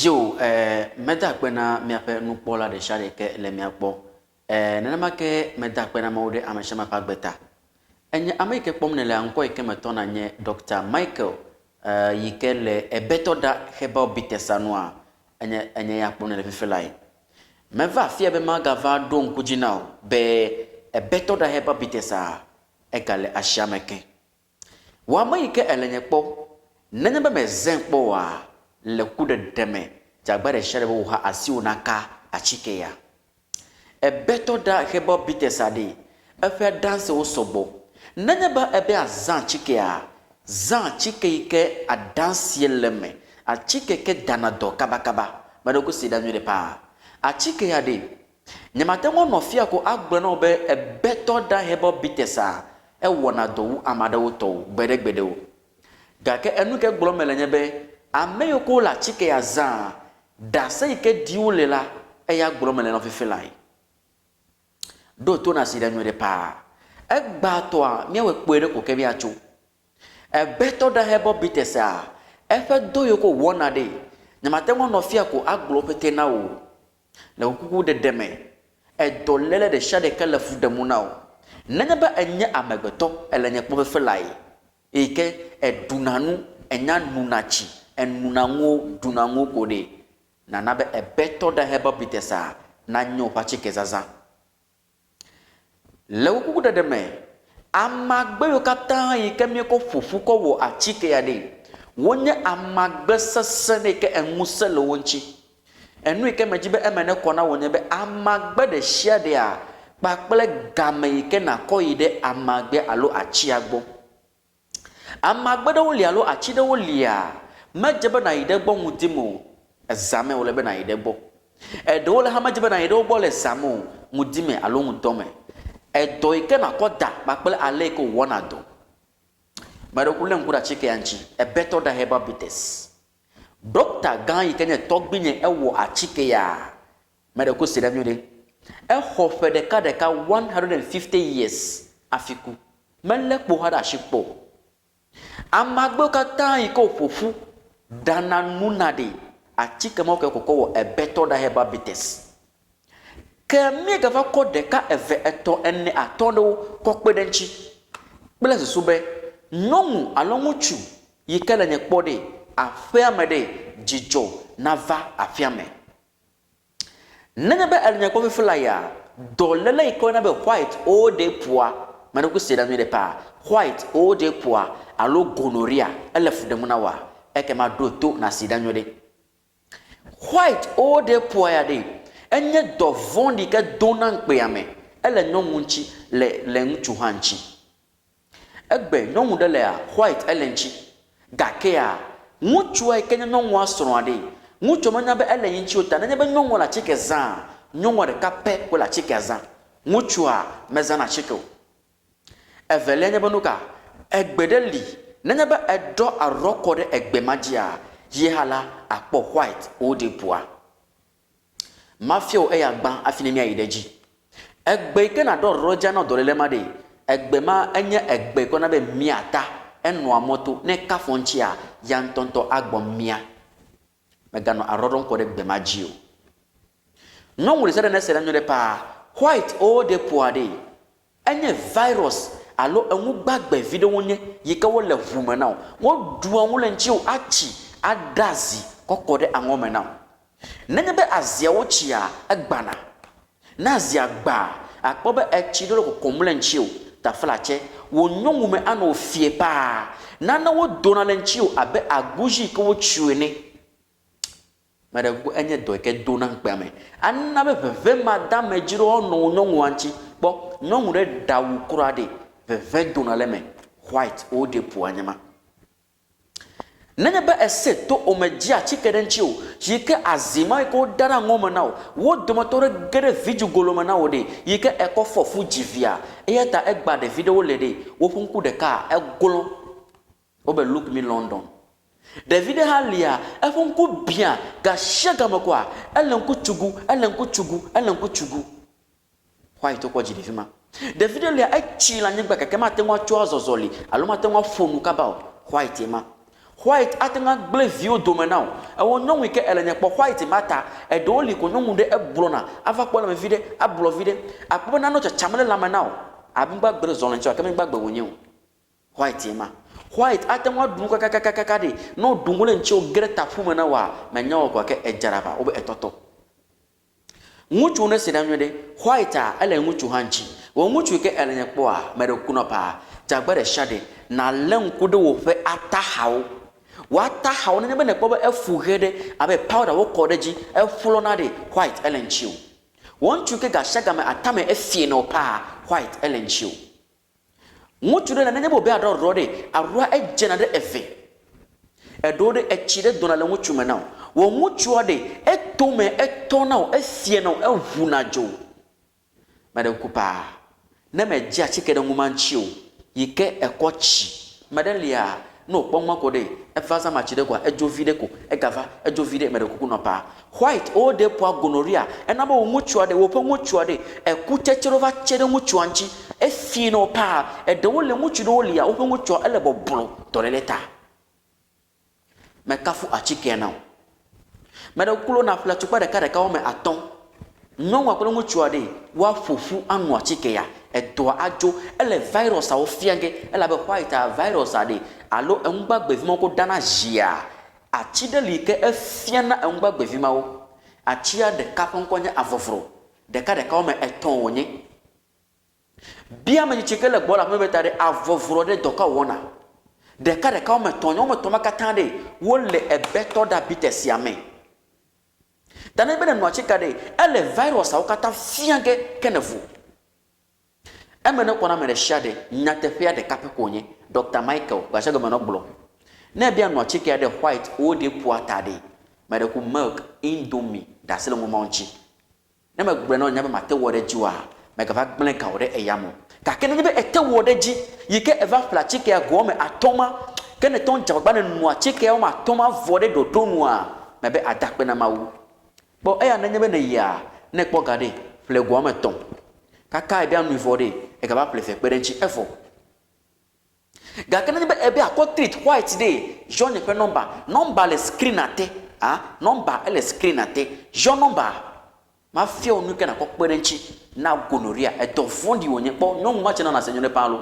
Yo, meda kwena miape nupola de shade ke le miapo. Nana ke meda kwena maude ameshama pagbeta. Enye ameke pomne le anko ike metona nye Dr. Michael yike le ebeto da heba bitesanwa enye ya pomne le fifelai. Meva fie be magava don kujinao be ebeto da heba bitesa egale ashameke. Wa mayike elenye po nene be mezen po wa le coup de deme jagbare shere bo ha asiu naka achike ya ebeto da hebo bitesade efe dance osobo nanya ba ebe azan chike ya zan chike ike a dance yeleme a chike ke danado kabakaba madoko sida nyure pa a chike ya de nyamate won no fia ko agbe no be ebeto da hebo bitesa e wona do amada wo to gbedegbede wo gake enu ke gboro melenye be ameyo ko la chike ya zan da se ike diule la e ya gboro mele no fifelai do to na sida nyure pa e gba to a mi we pere ko ke bi acho e beto da hebo bitesa e fe do yo ko wona de nyamate won no fia ko agboro pete na o le kuku de deme e do lele de shade kala fu de munao nanya ba enye amegbeto elenye ko fifelai ike e dunanu enya nunachi enunango dunango kode na nabe ebeto da heba bitesa na nyo pachike zaza lewo kuku de me amagbe yo kata yi kemie ko fufu ko wo achike ya de wonye amagbe sesene ke enuse le wonchi enu ike mejibe emene kona wonye be amagbe de shia de a pakple game ike na koide amagbe alo achiagbo amagbe de woli alo achide woli a majebe na idegbo mudimo ezame ole be na idegbo edo le ha majebe na idegbo le samu mudime alo mudome edo ike na koda bakpele ale ko wona do maro kule nkura chike yanchi ebeto da heba bites doctor gan ike ne togbinye ewo achike ya maro ko sida nyode e hofe de ka 150 years afiku mele po hada shipo amagbe kata iko fofu dana nunade achike mo ke kokowo ebeto da heba bites kemi gava ko de ka eve eto enne atondo kokpedenchi bele sube nomu alonguchu yikele nye kpode afiame de jijo nava afiame nene be elnya ko fiflaya dolele iko na be white o de poa manoko seda mi de pa white o de poa alo gonorrhea elefu de munawa ekema doto na sida nyode white o de poa ya de enye dovondi ke donan peame ele nyomunchi le nchu hanchi egbe nyomu de le a white elenchi gake a nchu a kenye nyomu asoro ade nchu manya be ele yinchi ota na be nyomu la chike zan nyomu de kape ko la chike zan nchu a mezana chike evele nye benuka egbedeli nanya be edo aroko de egbe magia yehala akpo white o de poa mafio eyagba afinemi ayideji egbe ike na do roja na dolele made egbe ma enye egbe ko na be miata enu amoto ne kafonchi a yantonto agbo mia megano arodon ko de egbe magio no nwure sede na sede nyore pa white o de poade enye virus alo enwu gbagbe video wonye yike wo le vume na wo du anwu le nchi o achi adazi kokode angome na nenye be azia wo chia agbana na azia gba akpobe echi do ko komule nchi o ta flache wo nyongu me ana ofie pa na wo dona le nchi o abe aguji ko wo chuene mara go enye do ke dona nkpame anna be veve madame jiro no nyongu anchi bo nyongu re dawu kurade veve dona le me white o de puanyama nanya ba ese to omejia chikedenchi o yike azima ko dara ngoma nawo wo domatore gere viju goloma nawo de yike eko fofu jivia eyata egba de video lede wo funku de ka egolo obe look me London de video halia efunku bia ga shega makwa elenku chugu white ko jidi fima de video lia echila nyigba keke matenwa chwa zozoli aloma tenwa fonu kabao white ma white atenga gle view domenao e wonno wike elenye kpo white mata e do li ko nyomu de e blona ava kpo na vide ablo vide akpo na no chamele lamanao abimba gbe zolon cha kemi gbagbe wonye white ma white atenga dun kaka de no dungole nchi o greta fuma na wa menya o kwa ke ejaraba obe etoto nguchu ne sidanwe de white a ele nguchu hanchi wo nguchu ke elenye kpo a mere kuno pa jagbere shade na lenku de wo fe atahawo wata hawo ne be kpo efu hede abe powder wo kodeji efulo na de white elenchiu won chuke ga shaga me atame efie no pa white elenchiu nguchu de na ne bo be adoro de arua ejena de efe edo de echide donale nguchu me na wo nguchu de etome etona efie no evu na jo made kupa ne me gia chike de ngumanchiu yike ekochi madelia no kpɔnma ko de efaza machide kwa ejo vide ko egava ejo vide mere kuku no pa white o de po gonorrhea enaba wo muchua de wo po muchua de ekuchechero chere muchua nchi efi no pa ede wo le muchu do lia wo po muchua ele boblo toleleta me kafu achike na mere kulo na fla chupa de kare ka wo me aton nyon wa ko muchua de wa fofu anu achike ya edo ajo ele virus a wo fiange ele be white a virus a de alo engba gbevima ko dana jia achide like efiana engba gbevima wo achia de kaponkonya avofro de ka o me eton wonye bia me chikele gbola me betare avofro de doka wona de ka o me tonyo me toma katande wo le ebeto da bitesiame tane be no chika de ele virus a wo kata fiange kenevu emene kona mere shade nyatefia de kapekonye Dr. Michael gashaga manoblo na bia no chike de white o de puatade mere ku milk indomie da sele mo monchi na magbre no nyabe mate wode jiwa mega va gble ka wode eyamo ka kene be ete wode ji yike eva fla chike ago me atoma kene ton jabagba ne no chike o ma atoma vode do donua mebe adakpe na mawu bo eya na nyabe ne ya ne kpo gade fle go me ton kaka e bia no vode e ga ba fle fe perenchi efo ga kana be ebe akọ treat white day jonne pe number le screen ate number ele screen ate jo number ma fie onu ke na kọ perenchi na gonorrhea e to fondi wonye po nyom ma chena na senyone palo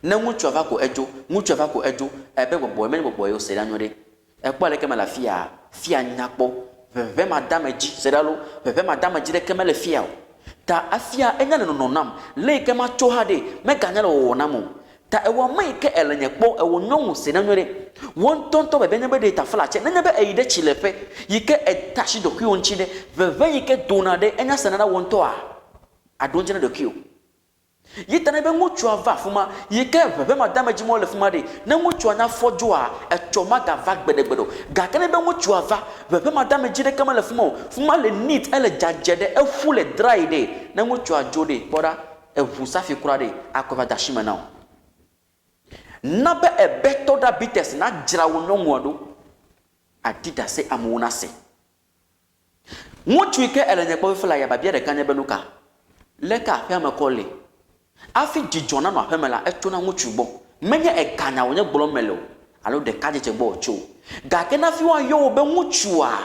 na nguchu ava ko ejo ebe gbogbo eme gbogbo yo se danwore e po le ke mala fia nyapo veve madame ji sedalo veve madame ji de ke mele fia ta afia enya no nam le ke ma cho hade me ganyalo wo namu ta ewo mai ke elenye kpo ewo nyonwu se na nwere won tonto be nyebe de ta flache na nyebe eyide chilefe yike etashi do kyo nchide veve yike donade enya senana won to a adonje na do kyo yita na be nguchu ava fuma yike veve madame jimo le fuma de na nguchu anya fojo a echoma ga va gbedegbedo ga kana be nguchu ava veve madame jide kama le fuma le neat ele jajede efu le dry de na nguchu ajode boda evu safi kura de akova dashima now na be ebeto da bites na jira wono ngodo adida se amuna se mutu ike elenye kpo fela ya babia de kanya benuka leka afia makole afi jijona no afemela etuna mutu bo menye e kanya wonye gbolo melo alo de kaje chegbo ocho ga ke na fi wa yo be mutu a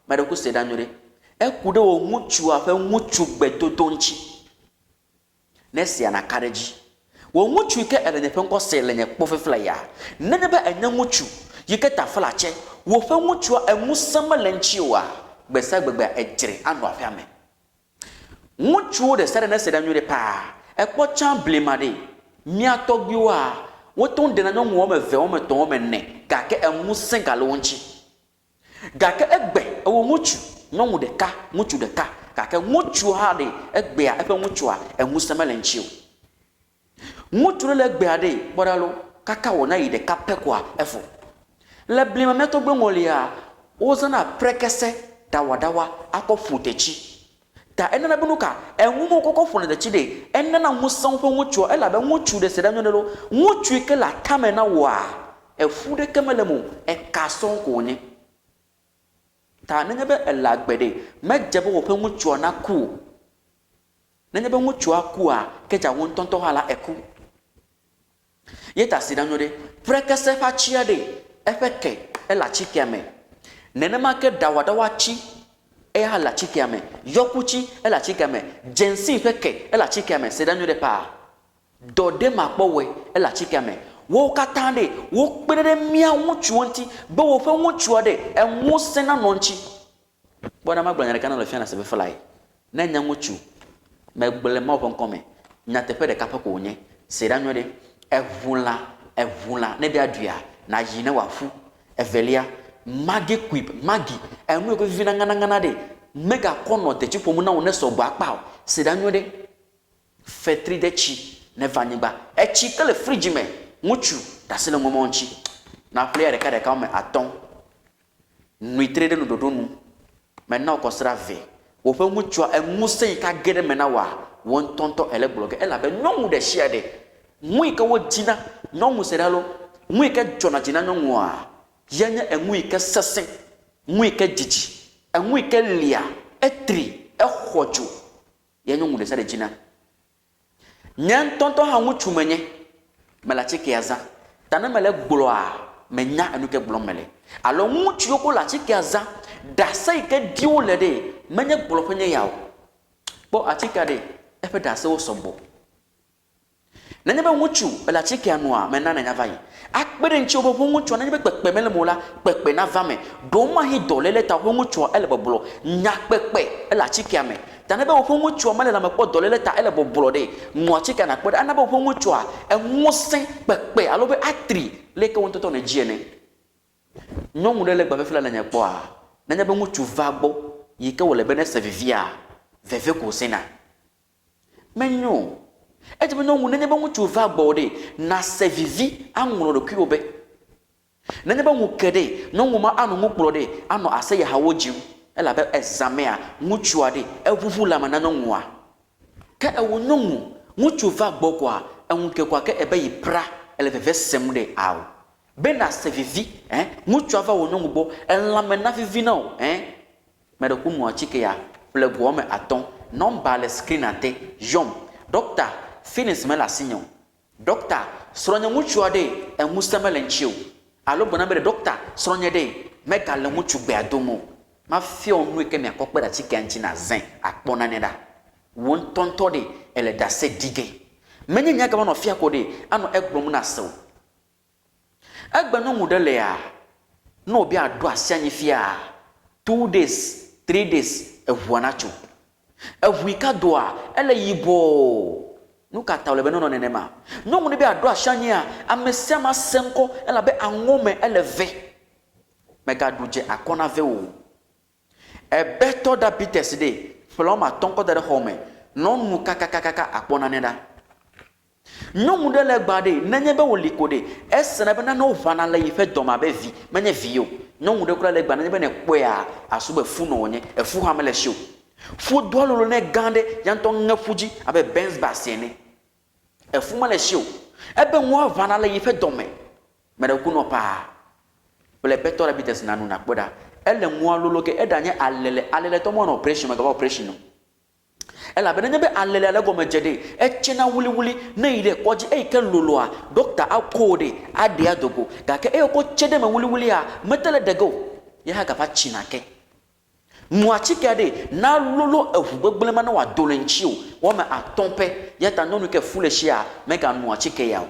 mede ku seda nyure e kude wo mutu a fe mutu gbedodo nchi nesia na kareji wo muchu ike elenye penko selenye kpofe flya nene be enya muchu yike ta flache wo fe muchu emusama lenchiwa gbesa gbegbe ejire anu afiame muchu de sere na seda nyure pa ekpo chan blemade miatogbiwa wo ton de na nyo wo me ve wo me ton wo me ne ga ke emusen galonchi ga ke egbe wo muchu nyo de ka muchu de ka ga ke muchu ha de egbe a efe muchu a emusama lenchiwa mutu le gbeade bodalo kaka wona yide kapekwa efo le blima meto gbe ngolia ozana prekese dawadawa akofutechi ta enana bunuka enwumo kokofuna de chide enana musan fo mutu ela be mutu de sedanyo mutu ke la tamena wa efude kemelemu e kason ko ni ta nenya be ela gbede mejebe wo pe mutu na ku nenya be mutu aku a keja won tonto hala eku yeta sidanyo de prekese fa chia de efeke ela chikiame nenema ke dawadawachi eha la chikiame yokuchi ela chikiame jensi feke ela chikiame sedanyo de pa dode makpowe ela chikiame wo katande wo kpere mia wuchu nti be wo fe wuchu ade enwo sena no nchi bona magbanya kana lo fiana se be fly na nya wuchu megbele ma opon kome nya tepe de kapako onye sedanyo de evula ne bia dua na yine wafu evelia magi quip magi enu ko vina ngana de mega kono te chipo mu na wona so gba pa sedanyo de fetri de chi ne vanyigba echi kele fridge me muchu dasele momonchi na player de ka me aton nuitre de no dodonu me na ko sra ve wo fe muchu emu sei ka gere me na wa won tonto ele bloge ela be nyomu de share de mui ka wo jina nyomu sedalo mui ka jona jina nyomu a yanya emui ka sesen mui ka jiji emui ka lia etri ehojo yanyomu de sare jina nyan tonto ha muchu menye mela chike aza tana mele gbolo a menya enu ke gbolo mele alo muchu yoko la chike aza da sai ke diwo le de menye gbolo fenye yawo bo achika de efe da se wo sombo na nyebe muchu la chike anu a mena na nyava yi akpere nchi obo muchu na nyebe pepe mele mola pepe na vame do ma hi dolele ta muchu ele boblo nya pepe la chike ame tana be wo muchu mele la mekpo dolele ta ele boblo de mo chike na kpere ana be wo muchu a enwosen pepe alo be atri leke won toto na jiene nyomu de le gba fefela na nyekpo a na nyebe muchu vagbo yike wo le be na sevivia veve ko sena menyo eti be nyomu nyebe muchu vagbo de na sevivi anworo do kiobe na nyebe mu kede nyomu ma anu mu kpro de anu ase ya hawojiu ela be exame a muchu ade evuvu la mana nyomu a ka ewo nyomu muchu vagbo kwa enwuke kwa ke ebe yipra ele veve sem de aw be na sevivi muchu ava wo nyomu bo elame na vivi na o me do ku mu achike ya plego me aton number le screen ate jom doctor finis me la sinyo doctor sronya muchu ade enmuseme le nchiu alo bona be doctor sronya de mega le muchu gbe adomo ma fi onu eke mi akokpe da chike anchi na zen akpona ne da won tonto de ele da se dige menye nya ga no fi akode ano egbom na sew egbe no mu de le a no obi ado asianyi fi a 2 days 3 days evuanacho evuika do a ele yibo nuka tawle be no nenema no mu ne bi ado asianyi a amesia ma senko ele be anwome ele ve mega duje akona ve o better da Peters de floma tonko de home non mu kaka akpona neda no mu de le gbade nanye be woliko de esena be na no vana le ife doma be vi menye vio no mu de kura le gba nanye be ne kwe a asube fu no onye efu ha mele show fu dololo ne gande yanto ngafuji abe benz basene efu mele show ebe nwa vana le ife dome mere ku no pa le better da Peters nanu na kpoda ele nwa loloke edanye alele to mo no operation magaba operation no ela benanye be alele go mejede echena wuli na ile koji ke lolo a doctor akode ade adogo ga ke ko chede me wuli a metele dego ye ha ga fa chinake muachike ade na lolo evugbele ma na wa dolenchi o wo me atompe ye ta nonu ke fuleshi a mega muachike ya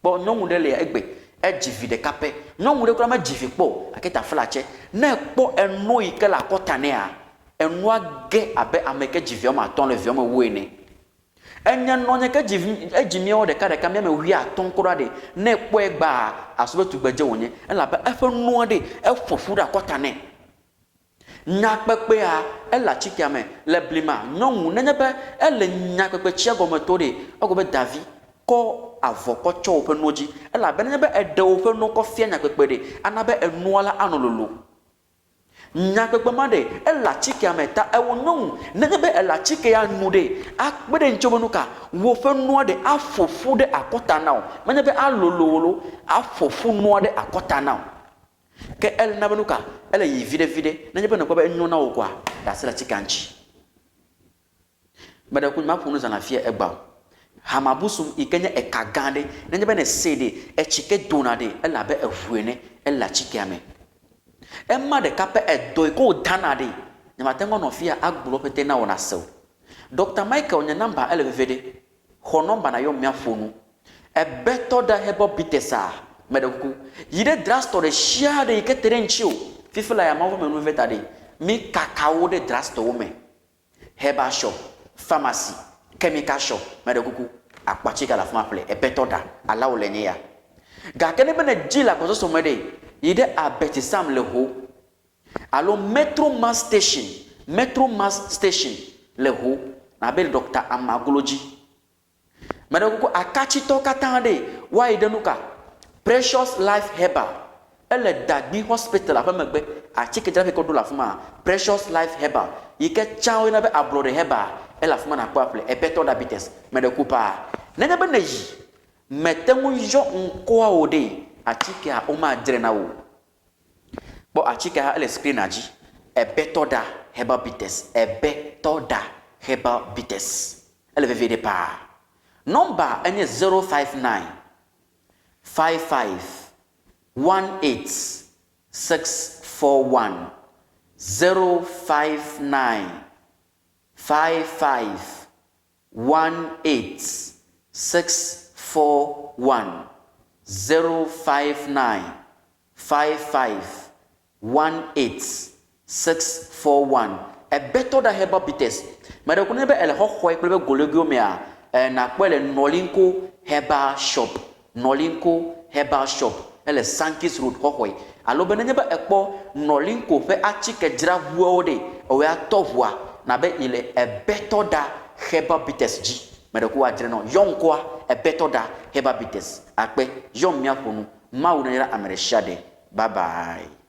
bo nonu de le egbe ejivi de kape nonu de kura ma jivi po aketa flache na po enu ike la kotane a enu age abe ameke jivi o ma ton le vi o ma wene enya nonye ke jivi ejimi o de ka me wi aton kura de na po egba asobe tugbeje wonye ela ba efe nu de efofu da kotane nya pepe a ela chikiame le blima nonu nenye be ele nya pepe chiago metode ogobe davi ko avoko cho open noji ela benye be ede open no ko fia nya pepe de anabe enuala anololo nya pepe made ela chike ameta ewo non nenye be ela chike ya nude akpede nchobonuka wo fe no de afofu de akota now menye be alololo afofu no de akota now ke el nabenuka ele yi vide nenye be no ko be enyo na okwa da sela chike anchi mede ku ma punu za na fie egba hamabusum ikenya ekagande nenye bene sede echike donade elabe ehuene ela chikeame emma de kape edo ko danade nyamatengo no fia agbulo pete na wona sew Dr. Michael nya number elevede ho number na yo miafonu ebeto da hebo bitesa medoku yide drugstore shia de iketere nchio fifila ya mawo menu vetade mi kakao de drugstore me herbal shop pharmacy chemical shop medoku akpachika la fama ple ebeto da ala olenye ya ga kene bene jila ko so mede yide abetisam le ho alo metro mass station le ho na be Dr. Amagology medoku akachi to katande wa idenuka Precious Life Herbal elle dagbi hospital afa megbe a chike jafe ko do la fuma Precious Life Herbal yike chawo na be abroad herbal elle afuma na kwa ple ebeto diabetes medoku pa nenya be na yi metengu yo nko a ode a chike a o ma dire na wo bo a chike a elle screen aji ebeto da herbal bitters ebeto da herbal bitters elle veut vede pa number enye 059 55 18 641 059 55 18 641 059 55 18 641 a better da herbal bitters made ko nebe ele hohoi ko be golegio me a na kwele Nolinko Herbal Shop Nolinko Herbal Shop ele Sankis Road hohoi alo be nyeba ekpo Nolinko fe achike jira huode o ya tohua na be ile a better da herbal bitters ji mede ko ajire no yonkwa a better da herbal bitters akpe yom miafonu mawu na amere shade bye bye.